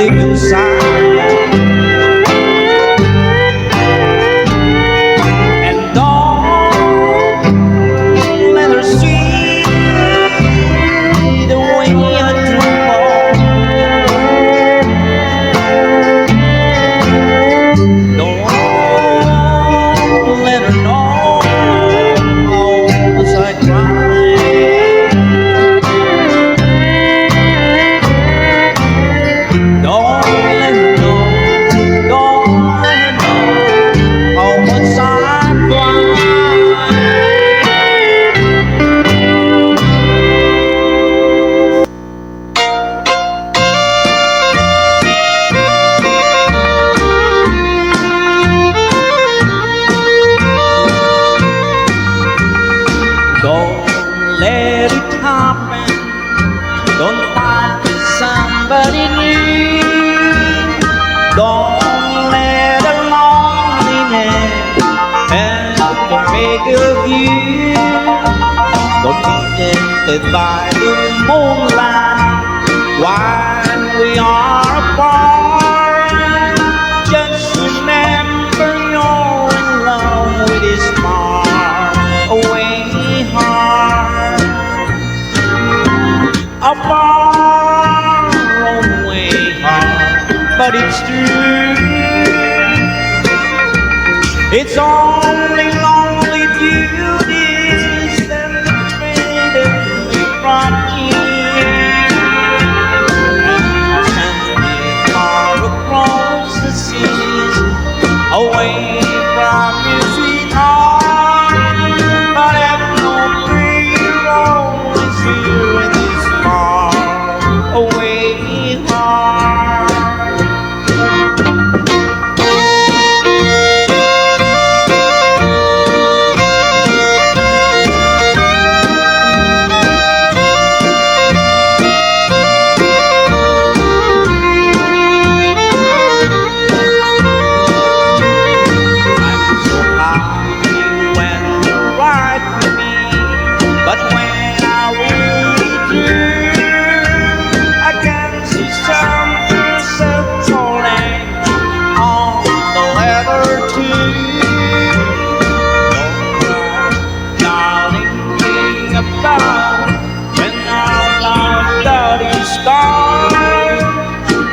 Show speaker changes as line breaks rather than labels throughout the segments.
deep inside. And don't let her see the way I tremble. Don't let her know how much I cry. Don't let her know, don't let her know how much I cry. Don't let it happen. Don't find somebody new. Don't let the loneliness and the make of you. Don't be tempted by the moonlight while we are apart. Just remember you're in love with this far away heart. A far away heart, but it's true. It's only lonely beauties that faded me from here and sent me far across the seas, away from you, sweetheart. But if no fear always here in this far away heart. I'm so happy when you're right with me, but when I really do, I can see something settling on the letter too. Don't cry, darling, think about when our love got is gone.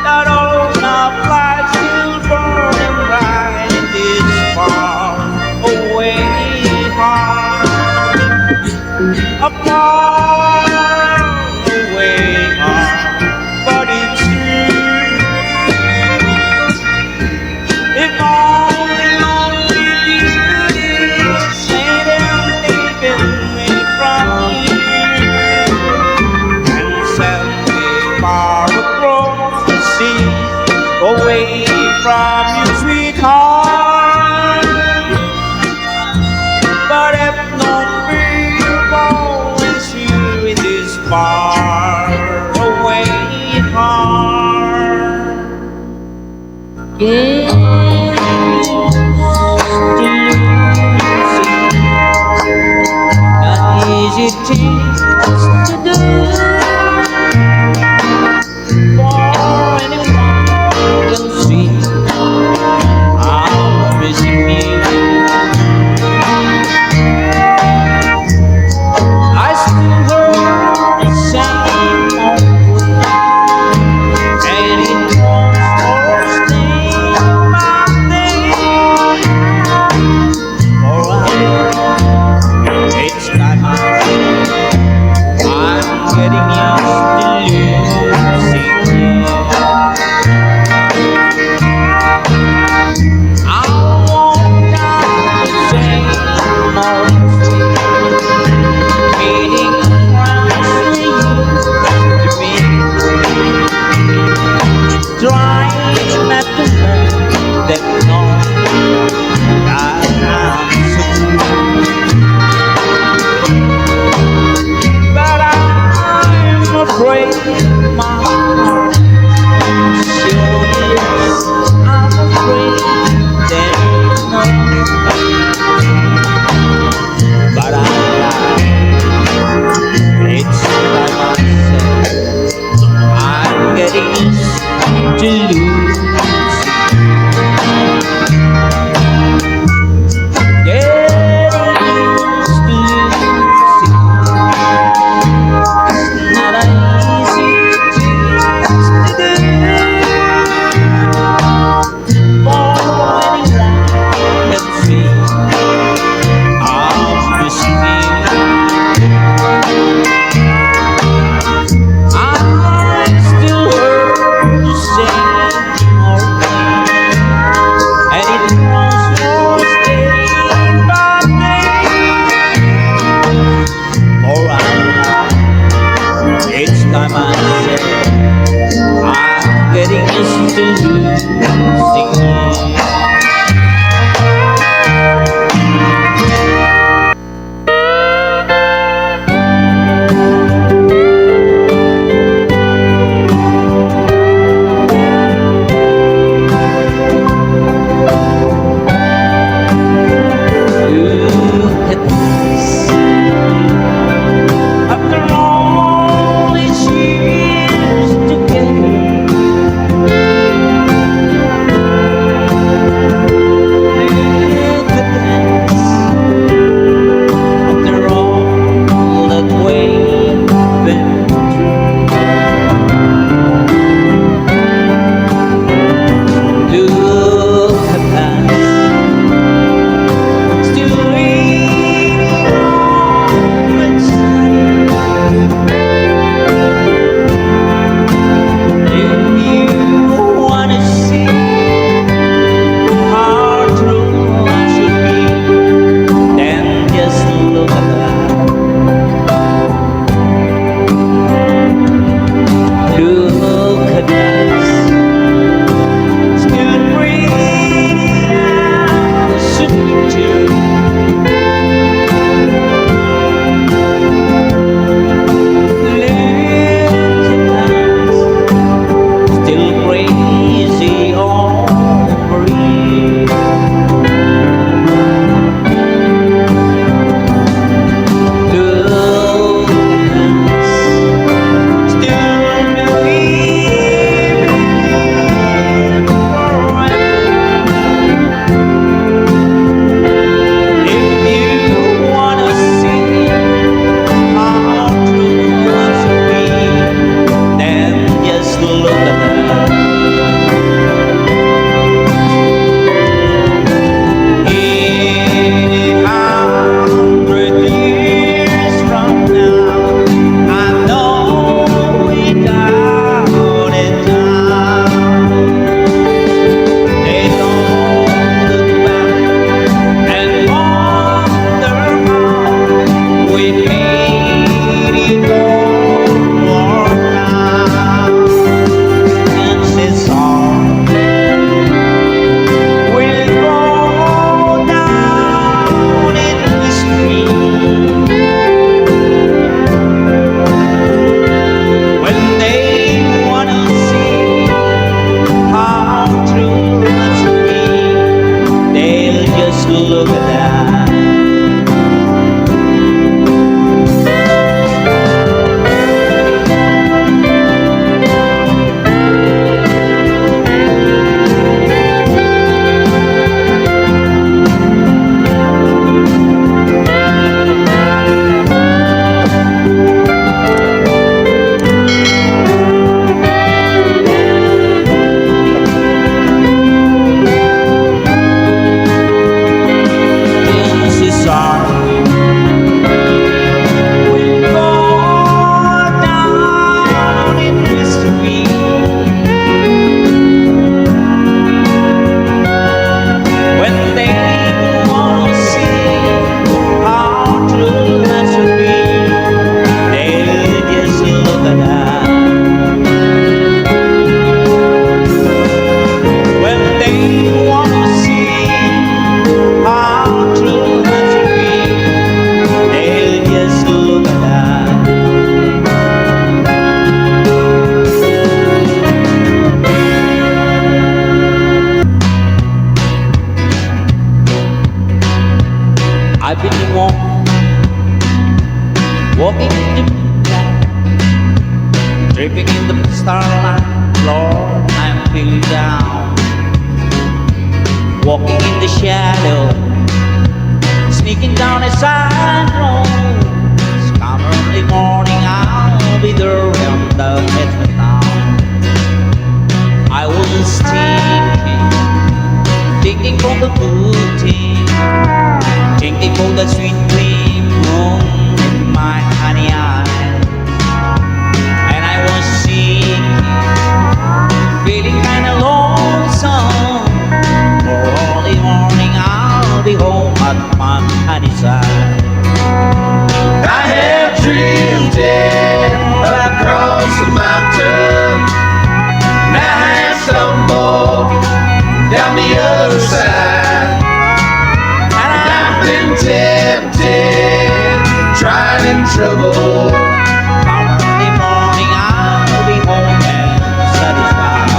That old love light still burning bright in this far away heart. A far away heart, but it's true. If only lonely beauties say they're taking me from you and send me far across the sea, away from you, sweetheart. But if not fear always you in this far away heart. It's not easy things to do for anyone who can see I'm missing you. I still heard the same old night, and it won't stop staying my thing. For I, each time I to lose. Getting used to losing. It's not an easy thing to do. For when you can see I'm missing you. I still heard you say Driving down a side road, come early morning, I'll be there in the metro town. I was thinking for the good thing, thinking for the sweet dream moon in my honey eye. And I was seeking, feeling kinda lonesome. For early morning, I'll be home at my honey's side.
I have drifted across the mountain, and I have stumbled down the other side. And I've been tempted, tried in trouble.
Come early morning, I'll be home and satisfied.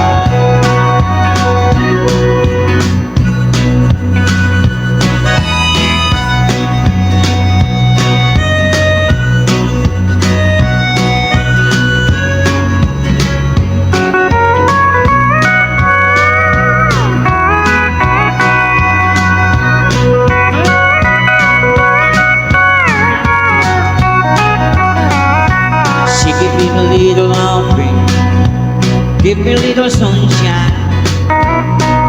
She give me a little loving, give me a little sunshine,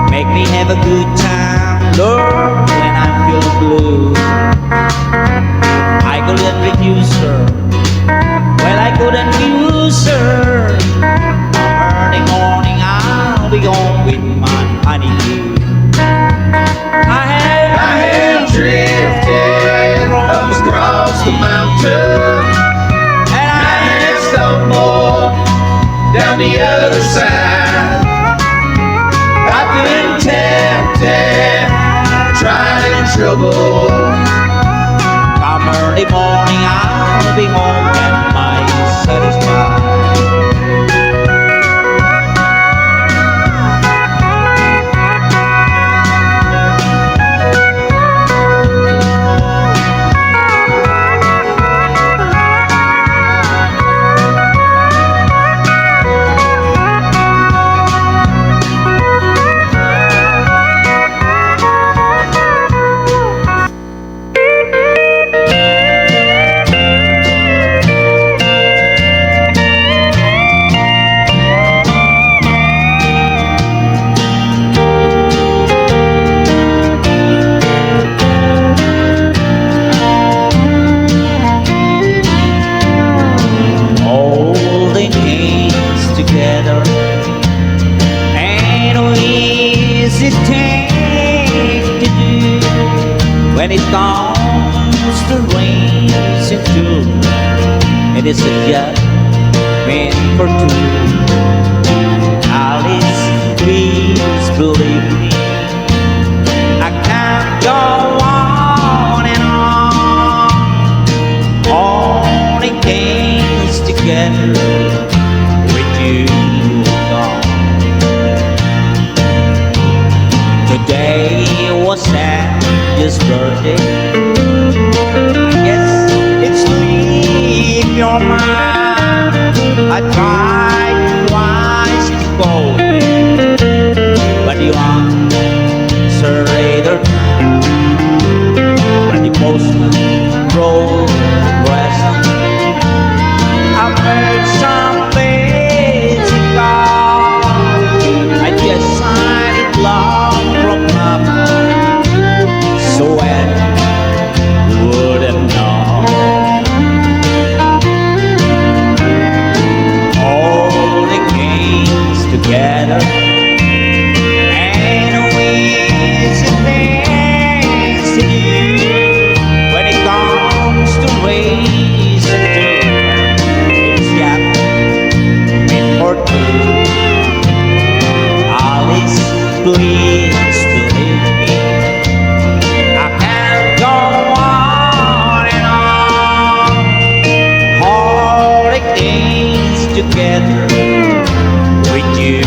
make me have a good time, Lord, when I feel blue. I couldn't refuse her, well I couldn't use her. Come early morning, I'll be home with my honeydew. I
have drifted across the mountain,
and I have
stumbled down the other side. I've been tempted, tried in trouble.
come early morning, I'll be home and my satisfied. Holding hands together ain't no easy thing to do when it comes to raising children. It is a job meant for two. Alice, please believe me, I can't go on and on holding hands together with you gone. Today was Sandy's birthday. I guess it's leave your mind. I tried twice to call you, but you answer later when the postman wrote the present. I made some basic call. I just signed it long from Papa, so when you wouldn't know. Holding hands together ain't no easy things to do when it comes to raising children. It's got meant for two. Alice, please believe me, I can't go on and on holding things together with you.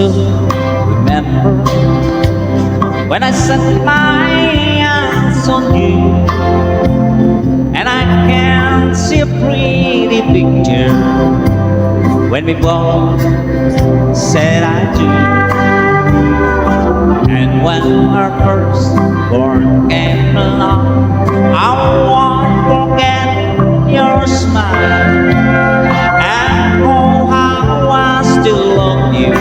soon remember when I set my eyes on you, and I can see a pretty picture when we both said I do. And when our first born came along, I won't forget your smile, and oh how I still love you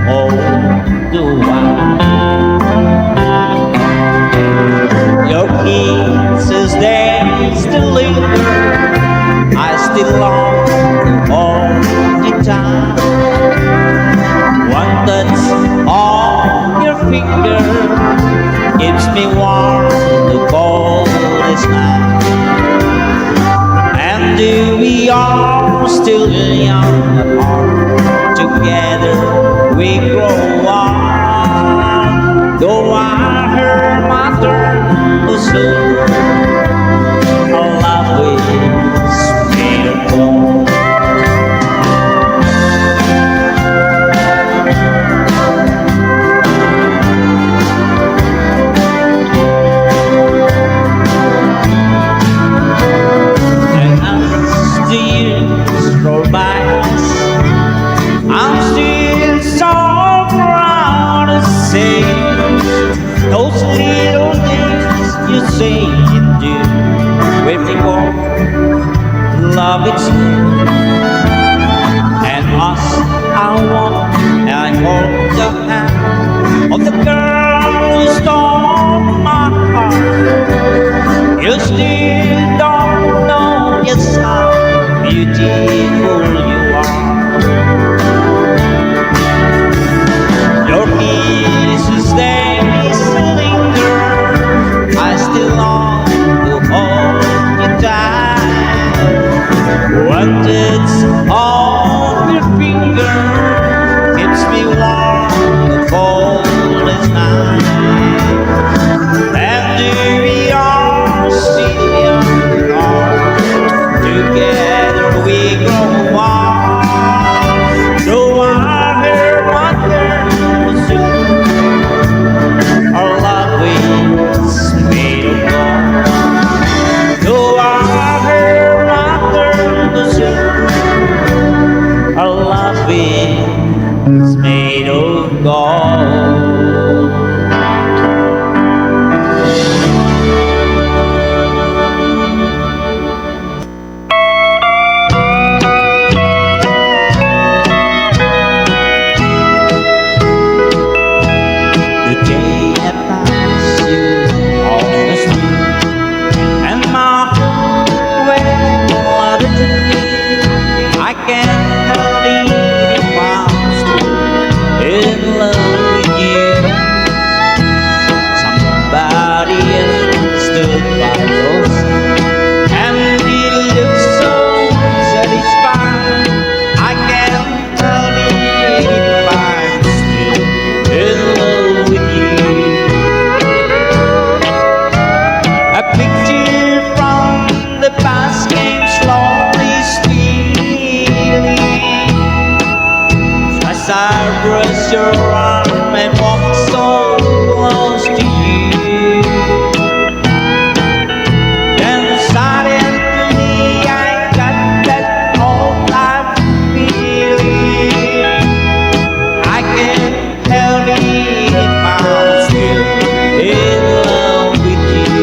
all the while. Your kisses, they still linger, I still long to hold the time. One touch of your finger keeps me warm the coldest night. And we are still young at heart, together we grow up. Though I heard my turn to soon, our love is made of gold. And as the years roll by us, I'm still so proud to say those little things you say and do. When we walk, love it's you. And us, I walk and I hold the hand of the girl who stole my heart. You still don't know just how beautiful you are. Your kisses, they still linger, I still long to hold you tight. One touch of your finger keeps me warm the coldest night. And we are still young at heart, together we grow up. Though I hear my turn soon, our love is made of gold. Though I hear my turn soon, our love is made of gold. The day I pass you on the street, and my heart went flooded to me, I can't believe if I'm still in love with you. Somebody else stood by your side, and he looked so satisfied. I can't believe if I'm still in love with you. A picture from the past came slowly stealing as I brush your arm and walk so close to you. Then suddenly I got that old time feeling. I can't help it if I'm still in love with you.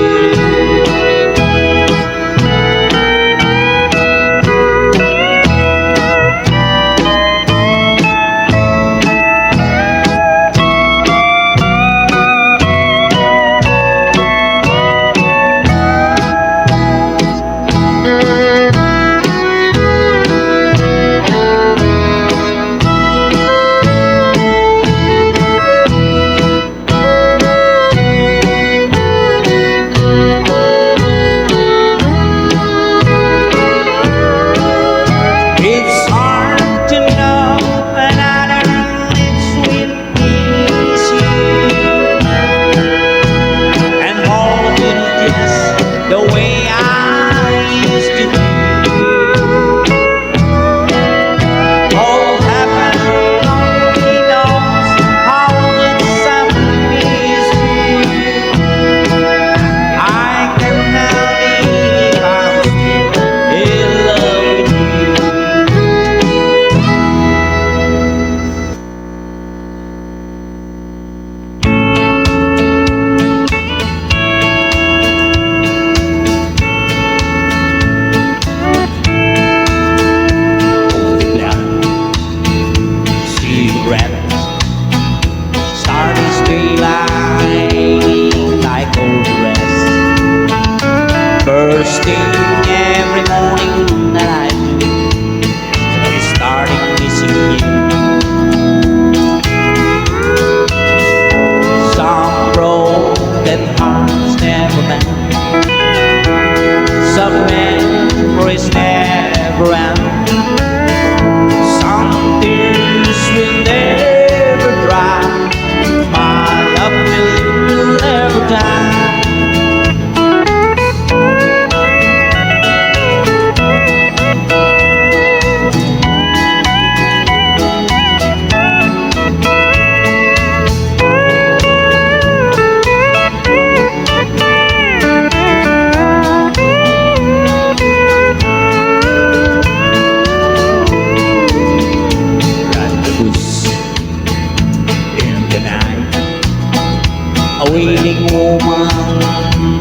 woman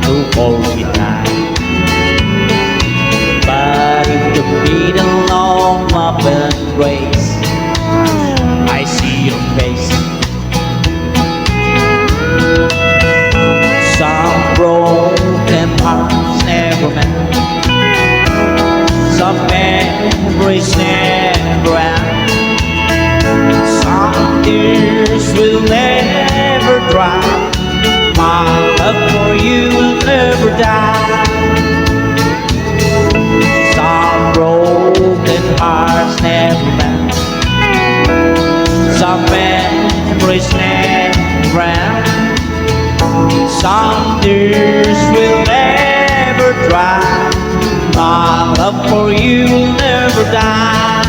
to hold me tight. But in the middle of my embrace, I see your face. Some broken hearts never mend. Some memories never end. Some tears will never dry. My love for you will never die. Some broken hearts never mend. Some memories never end. Some tears will never dry. My love for you will never die.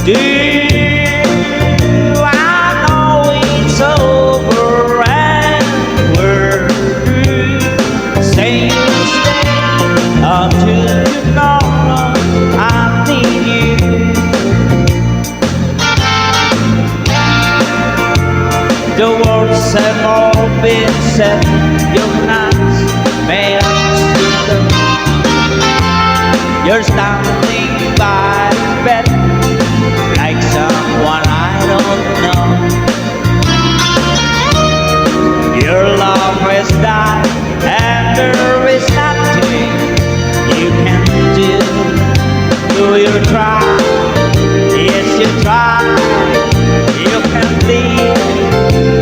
Do I know it's over and we're through? Say you stay until tomorrow. I need you. The words have all been said. Your nights may understood. You're standing by the bed like someone I don't know. Your love has died and there is nothing you can do. Do you try? Yes, you try. You can live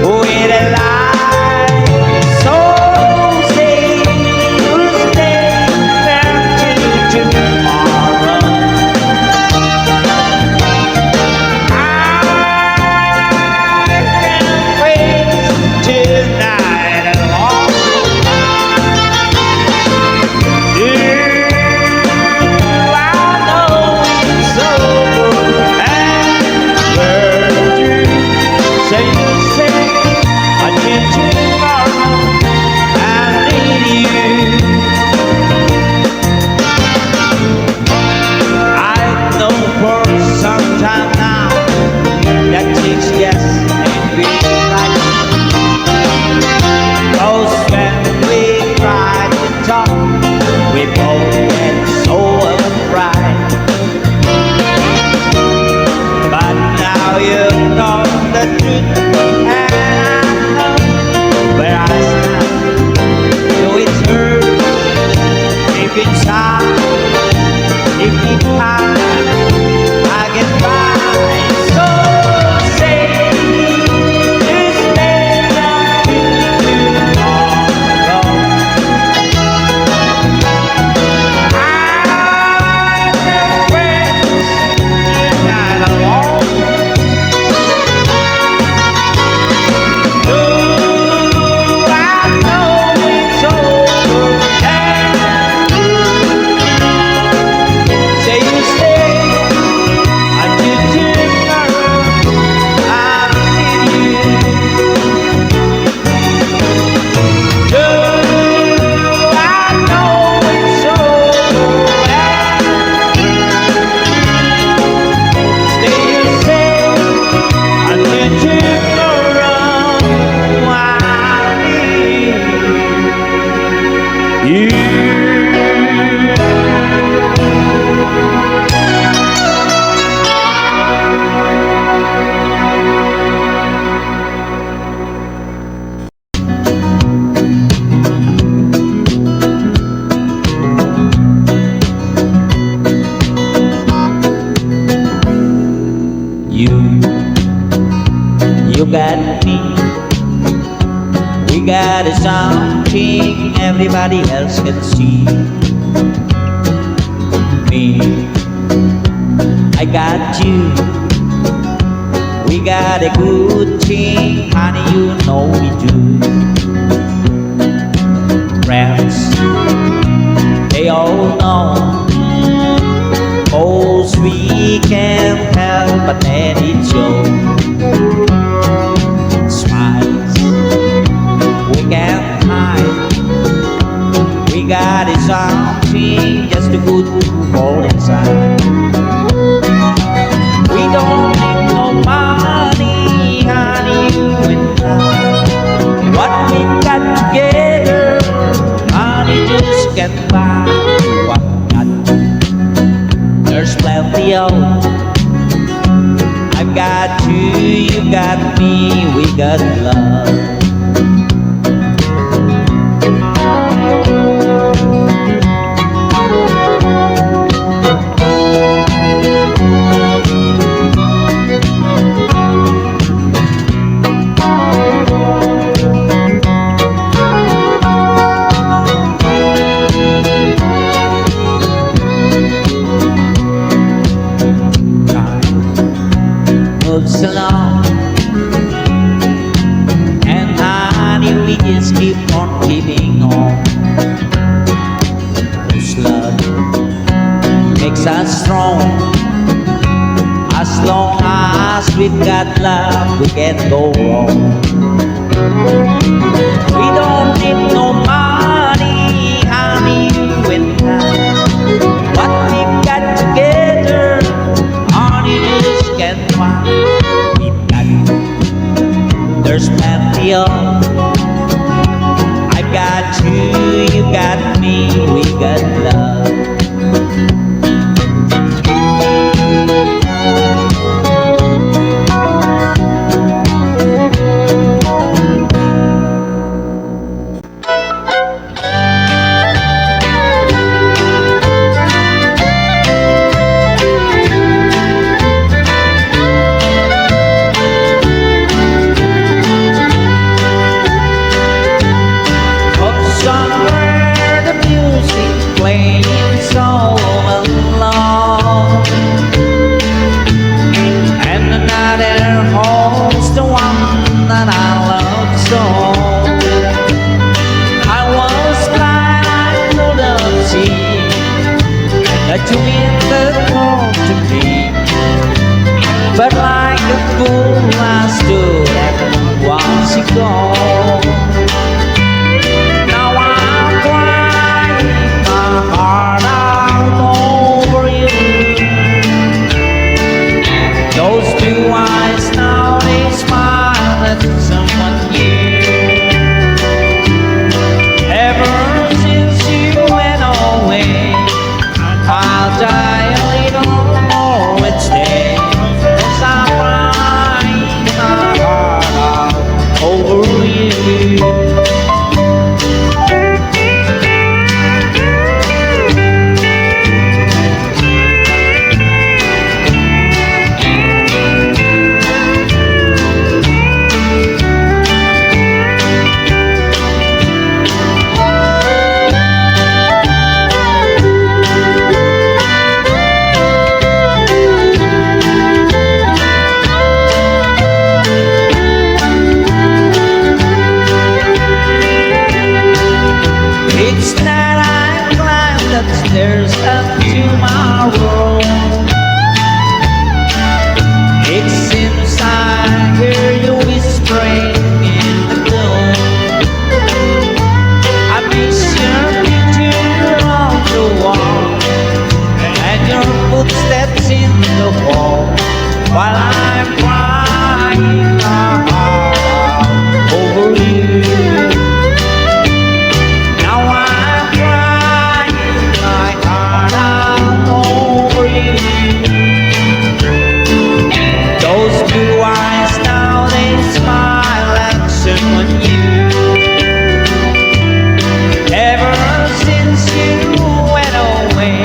with a lie. So say you'll stay until tomorrow. I can't wait tonight alone. I know it's over and we're through. Say you say until tomorrow. I need you. I know for some time now that it's yes and we right. 'Cause when we tried to talk, we both get so afraid. But now you know the truth, and I know where I stand. Though it hurts, if it's hard, if it's hard, I get by. So say you stay until tomorrow. I can wait tonight alone. Do I know it's over and say you stay until tomorrow. I need you. Do I know it's over and stay you stay until tomorrow. I need you. You got me. We got a something everybody else can see. Me, I got you. We got a good thing, honey, you know we do. Friends, they all know. Cause we can't help but let it show. Smiles, we can't hide. We got it something just too good to hold inside. We don't need no money, honey, you and I. What we got together, money just can't buy. What we got, there's plenty of. I've got you, you got me, we got love. Moves along, and honey, we just keep on keeping on. This love makes us strong, as As long as we've got love, we can't go wrong. We don't need no money, honey, you and I. What we've got together, honey, just can't find. We've got, there's plenty of. I got you, you got me, we got love. Somewhere the music playing so along, and another holds the one that I love so. I was blind, I couldn't see that you meant the world to me, but like a fool I stood and watched you go. Heart out over you. Those two eyes now they smile at someone new. Ever since you went away, I'll die a little more each day, 'cause I'm crying my heart out over you. Each night I climb the stairs up to my room. It seems I hear you whispering in the gloom. I miss your picture on the wall and your footsteps in the hall, while I'm crying my heart out over you. Those blue eyes now they smile at someone new. Ever since you went away,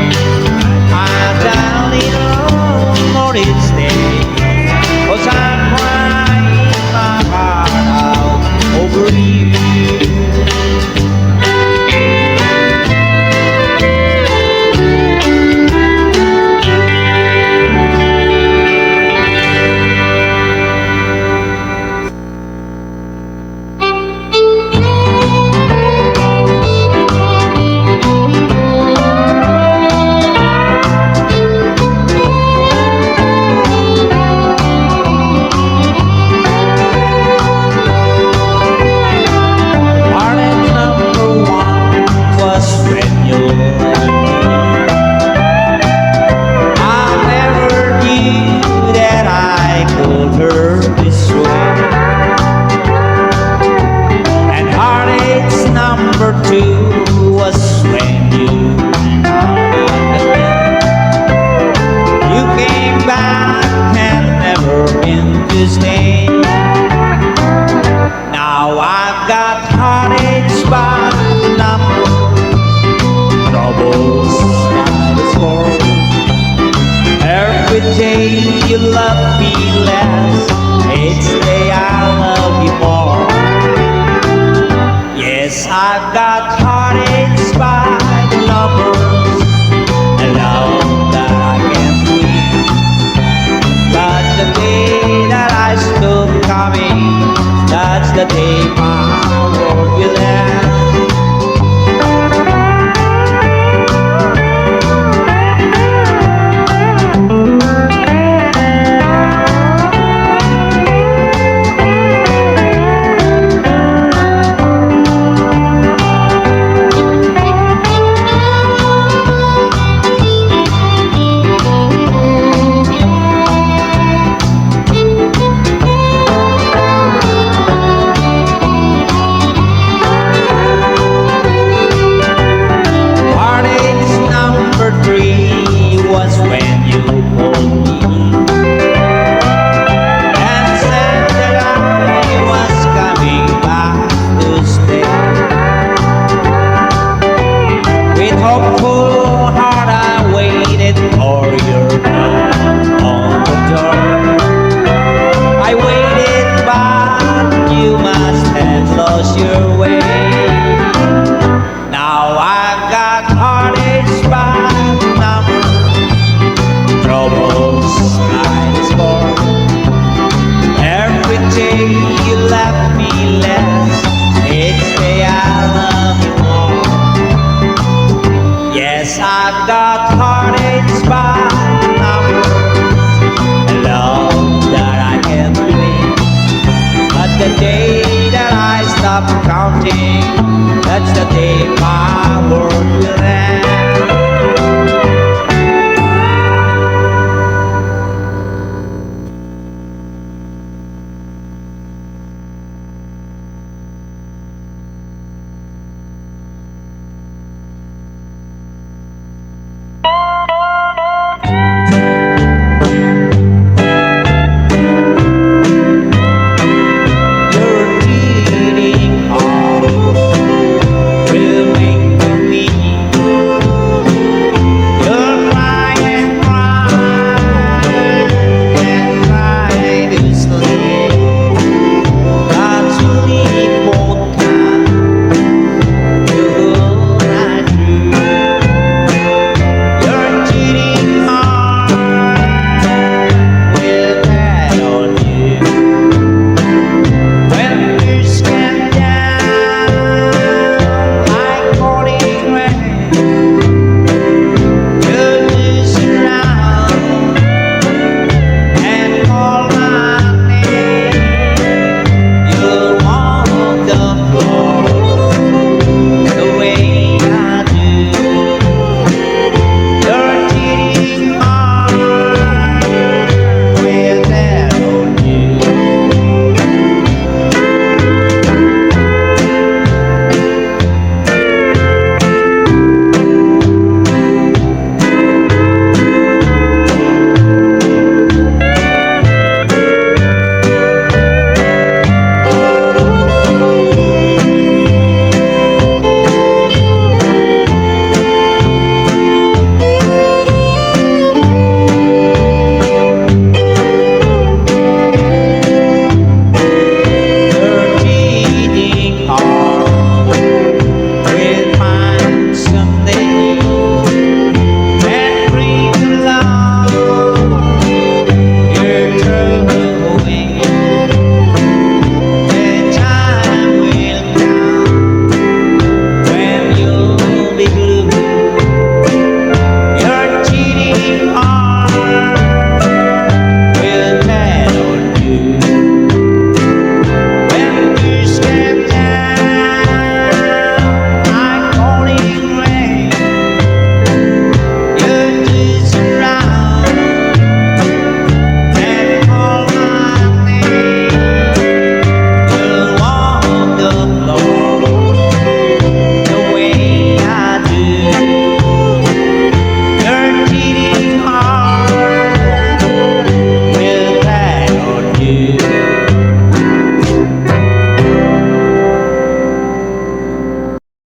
I'm down little more each day, 'cause I'm crying my heart out over you. Now I've got heartaches by the number, troubles by the score. Every day you love me less, each day I love you more. Yes, I've got heartaches by the numbers, a love that I can't win. But the day that I stood coming, that's the day my world will end. your knock on the door. I waited, but you must have lost your way. Now I've got heartaches by the number, troubles by the score. Every day you left me less, each day I love you more. Yes, I've got heartaches by the number, a love that I can't believe. But the day that I stop counting, that's the day my world